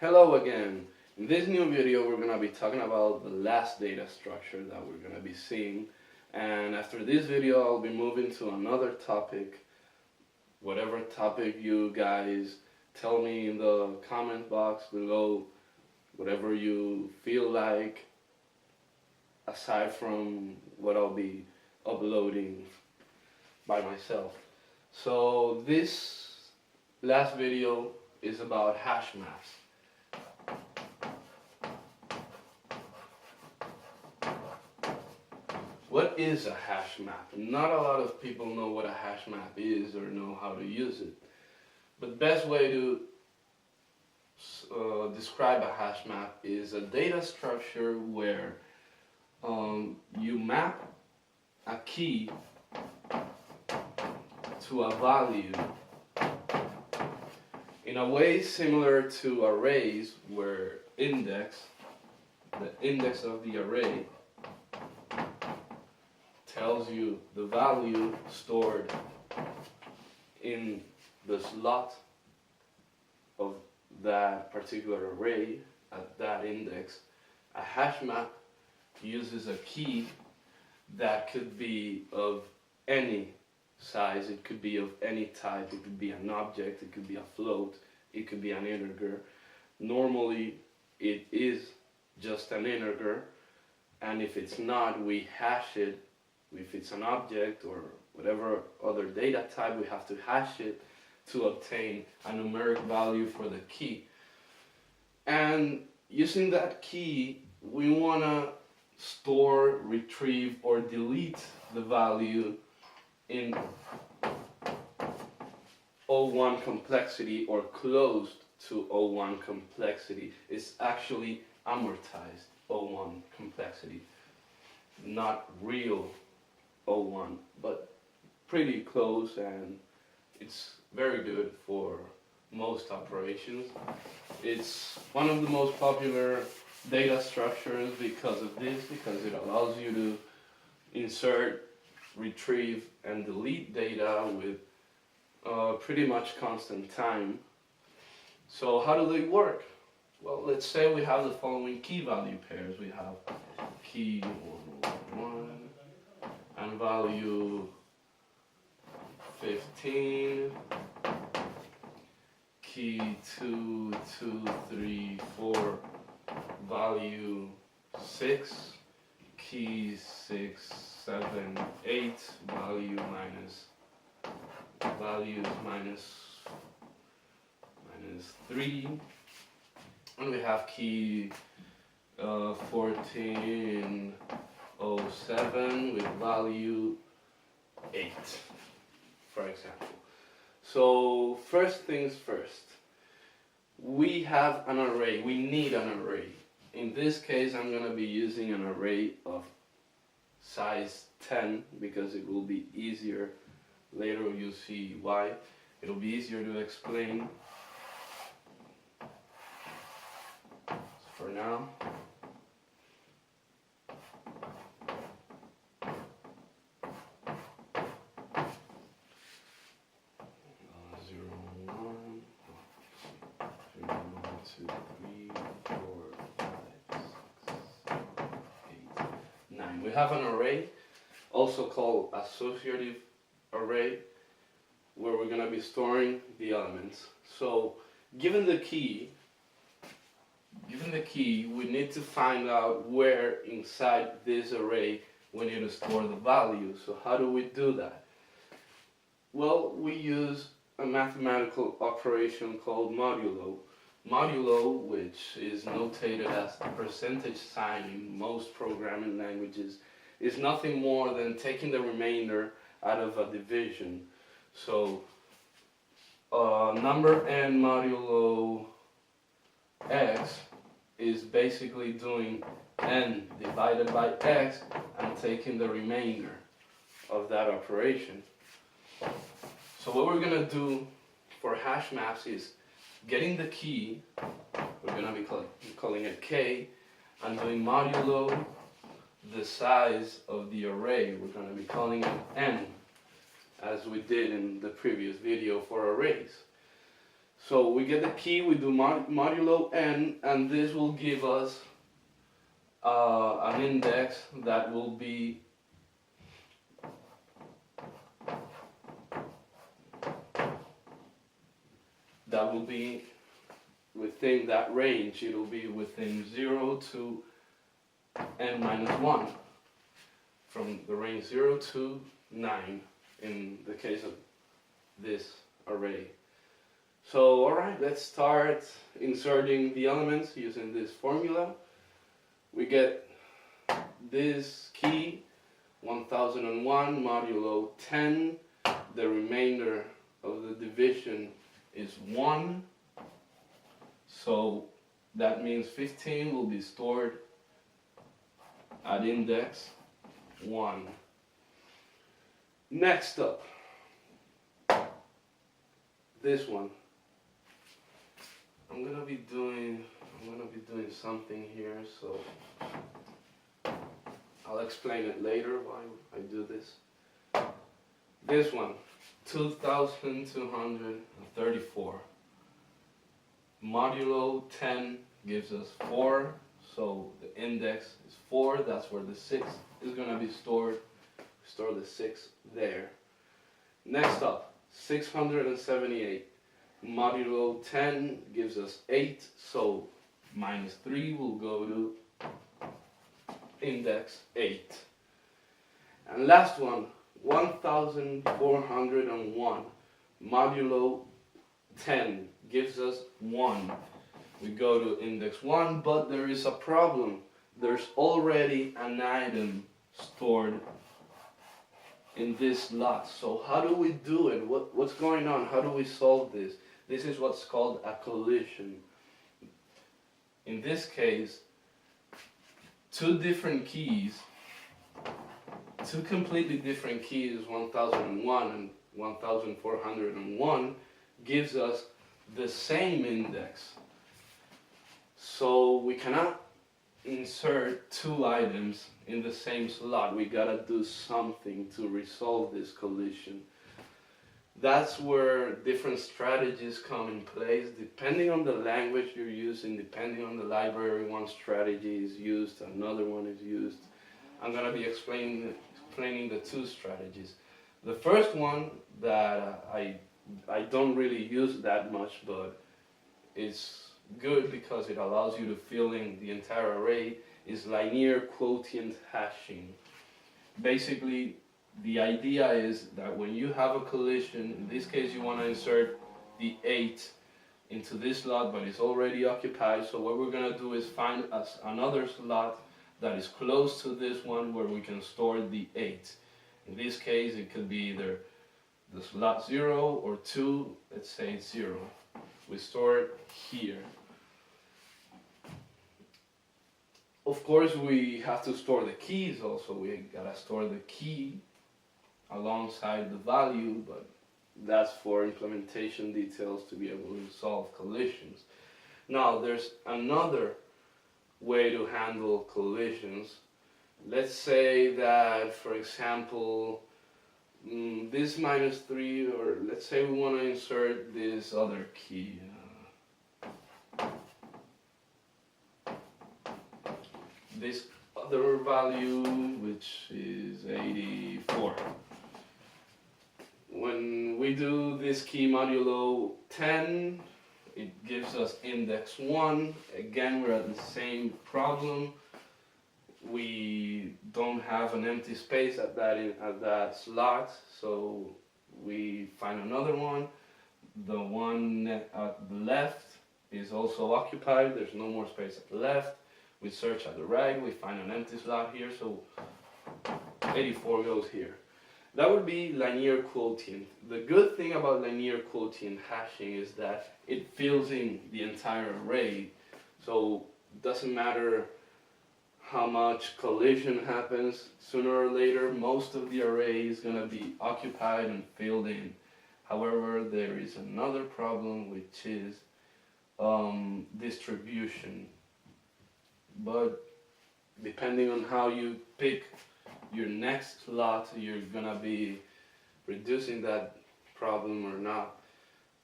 Hello again. In this new video we're going to be talking about the last data structure that we're going to be seeing, and after this video I'll be moving to another topic, whatever topic you guys tell me in the comment box below, whatever you feel like, aside from what I'll be uploading by myself. So this last video is about hash maps. What is a hash map? Not a lot of people know what a hash map is or know how to use it. But the best way to describe a hash map is a data structure where you map a key to a value in a way similar to arrays, where the index of the array tells you the value stored in the slot of that particular array at that index. A hash map uses a key that could be of any size, it could be of any type, it could be an object, it could be a float, it could be an integer. Normally it is just an integer, and if it's not, we hash it. If it's an object or whatever other data type, we have to hash it to obtain a numeric value for the key. And using that key, we want to store, retrieve, or delete the value in O1 complexity or close to O1 complexity. It's actually amortized O1 complexity, not real O1, but pretty close, and it's very good for most operations. It's one of the most popular data structures because of this, because it allows you to insert, retrieve, and delete data with pretty much constant time. So how do they work? Well, let's say we have the following key value pairs. We have key 1 and value 15, key 2, 2, 3, 4, value 6, key 6, 7, 8, values minus 3, and we have key 1407 with value 8, for example. So first things first, we have an array, we need an array. In this case I'm going to be using an array of size 10 because it will be easier. Later you'll see why. It'll be easier to explain. So for now, we have an array, also called associative array, where we're going to be storing the elements. So given the key, we need to find out where inside this array we need to store the value. So how do we do that? Well, we use a mathematical operation called modulo. Modulo, which is notated as the percentage sign in most programming languages, is nothing more than taking the remainder out of a division. So number n modulo x is basically doing n divided by x and taking the remainder of that operation. So what we're going to do for hash maps is getting the key, we're going to be calling it k, and doing modulo the size of the array. We're going to be calling it n, as we did in the previous video for arrays. So we get the key, we do modulo n, and this will give us an index that will be within that range. It will be within 0 to n minus 1, from the range 0 to 9 in the case of this array. So alright, let's start inserting the elements using this formula. We get this key 1001 modulo 10. The remainder of the division is 1. So that means 15 will be stored at index 1. Next up, this one. I'm gonna be doing something here, so I'll explain it later why I do this. This one, 2234. Modulo 10 gives us 4, so the index is 4. That's where the 6 is gonna be stored. Store the 6 there. Next up, 678. Modulo 10 gives us 8, so minus 3 will go to index 8. And last one, 1401. Modulo 10 gives us 1. We go to index 1, but there is a problem. There's already an item stored in this slot. So how do we do it? What's going on? How do we solve this? This is what's called a collision. In this case, two completely different keys, 1001 and 1401, gives us the same index. So we cannot insert two items in the same slot. We gotta do something to resolve this collision. That's where different strategies come in place. Depending on the language you're using, depending on the library, one strategy is used, another one is used. I'm gonna be explaining the two strategies. The first one that I don't really use that much, but it's good because it allows you to fill in the entire array, is linear quotient hashing. Basically, the idea is that when you have a collision, in this case you want to insert the 8 into this slot, but it's already occupied. So what we're going to do is find us another slot that is close to this one where we can store the 8. In this case, it could be either the slot 0 or 2, let's say it's 0. We store it here. Of course, we have to store the keys also. We gotta store the key alongside the value, but that's for implementation details to be able to solve collisions. Now, there's another way to handle collisions. Let's say that, for example, this minus 3, or let's say we want to insert this other key. This other value, which is 84. When we do this key modulo 10, it gives us index 1. Again, we're at the same problem. We don't have an empty space at that slot, so we find another one. The one at the left is also occupied. There's no more space at the left. We search at the right, we find an empty slot here, so 84 goes here. That would be linear quotient. The good thing about linear quotient hashing is that it fills in the entire array, so it doesn't matter how much collision happens, sooner or later most of the array is going to be occupied and filled in. However, there is another problem, which is distribution. But depending on how you pick your next slot, you're gonna be reducing that problem or not.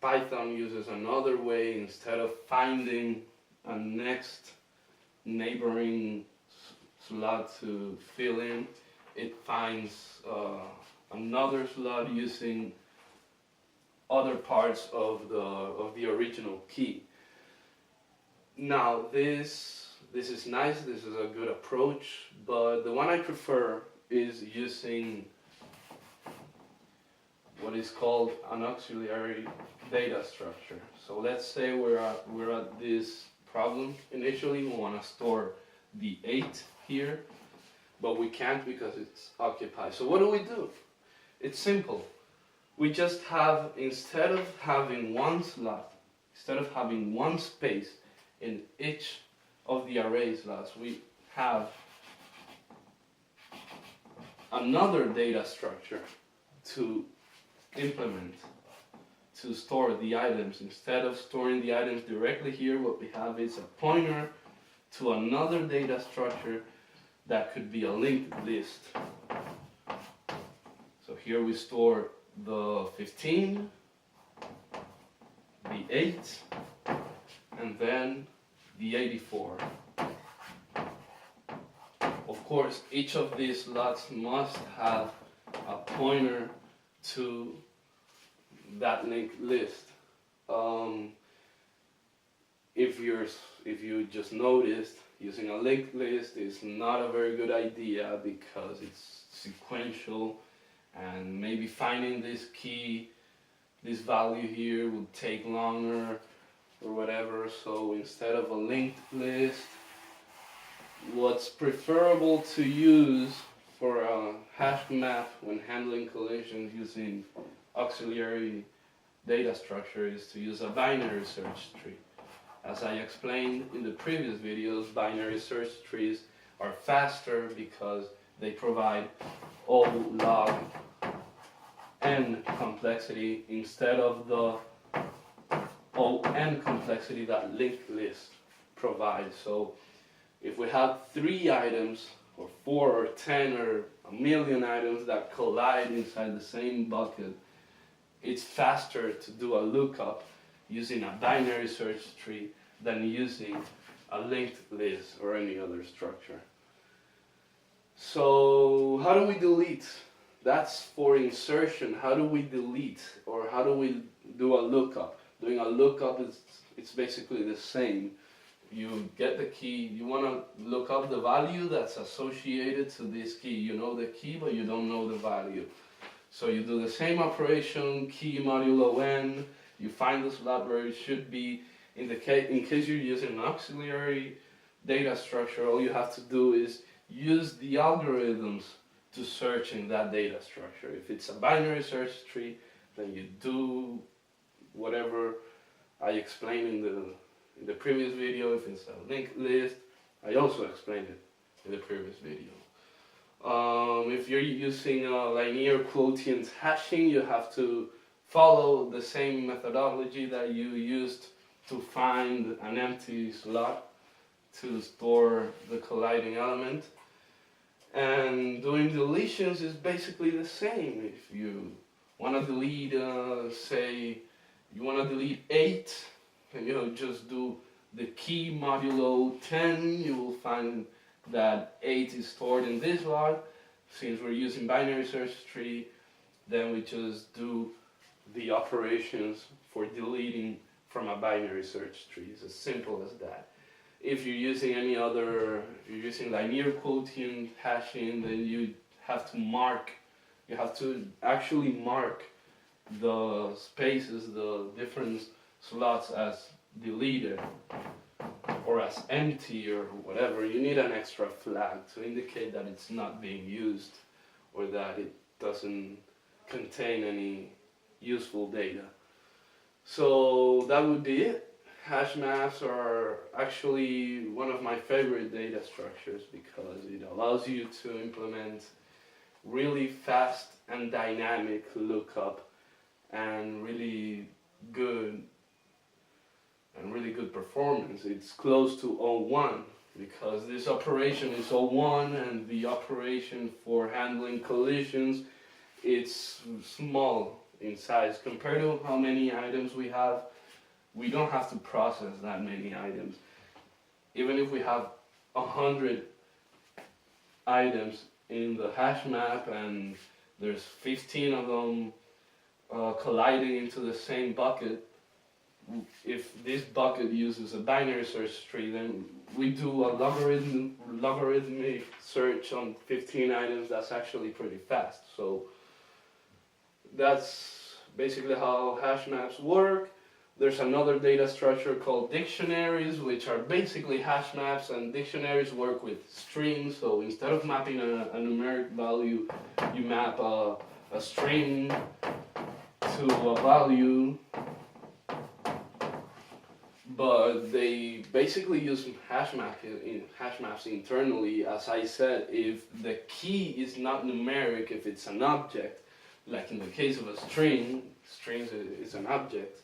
Python uses another way. Instead of finding a next neighboring slot to fill in, it finds another slot using other parts of the original key. Now this is nice, this is a good approach, but the one I prefer is using what is called an auxiliary data structure. So let's say we're at this problem. Initially we want to store the 8 here, but we can't because it's occupied. So what do? It's simple. We just have, instead of having one slot, instead of having one space in each of the array slots, we have another data structure to implement, to store the items. Instead of storing the items directly here, what we have is a pointer to another data structure that could be a linked list. So here we store the 15, the 8, and then the 84. Of course, each of these slots must have a pointer to that linked list. If you just noticed, using a linked list is not a very good idea because it's sequential, and maybe finding this key, this value here would take longer or whatever. So instead of a linked list, what's preferable to use for a hash map when handling collisions using auxiliary data structure is to use a binary search tree. As I explained in the previous videos, binary search trees are faster because they provide O log n complexity instead of the O n complexity that linked list provides. So if we have 3 items, or 4 or 10 or a million items that collide inside the same bucket, it's faster to do a lookup using a binary search tree than using a linked list or any other structure. So how do we delete? That's for insertion. How do we delete, or how do we do a lookup? Doing a lookup it's basically the same. You get the key, you want to look up the value that's associated to this key. You know the key, but you don't know the value. So you do the same operation, key modulo n, you find the slot where it should be. In case you're using an auxiliary data structure, all you have to do is use the algorithms to search in that data structure. If it's a binary search tree, then you do whatever I explained in the previous video. If it's a linked list, I also explained it in the previous video. If you're using linear quotient hashing, you have to follow the same methodology that you used to find an empty slot to store the colliding element. And doing deletions is basically the same. If you want to delete, say, you want to delete 8, and you just do the key modulo 10, you will find that 8 is stored in this log. Since we're using binary search tree, then we just do the operations for deleting from a binary search tree. It's as simple as that. If you're using any other, if you're using linear quotient hashing, then you have to actually mark the spaces, the different slots as deleted or as empty or whatever. You need an extra flag to indicate that it's not being used or that it doesn't contain any useful data. So that would be it. Hash maps are actually one of my favorite data structures because it allows you to implement really fast and dynamic lookup and really good performance. It's close to O1 because this operation is O1 and the operation for handling collisions, it's small. in size compared to how many items we have. We don't have to process that many items. Even if we have 100 items in the hash map and there's 15 of them colliding into the same bucket, if this bucket uses a binary search tree, then we do a logarithmic search on 15 items. That's actually pretty fast. So that's basically how hash maps work. There's another data structure called dictionaries, which are basically hash maps, and dictionaries work with strings. So instead of mapping a numeric value, you map a string to a value. But they basically use hash maps internally. As I said, if the key is not numeric, if it's an object, like in the case of a string is an object,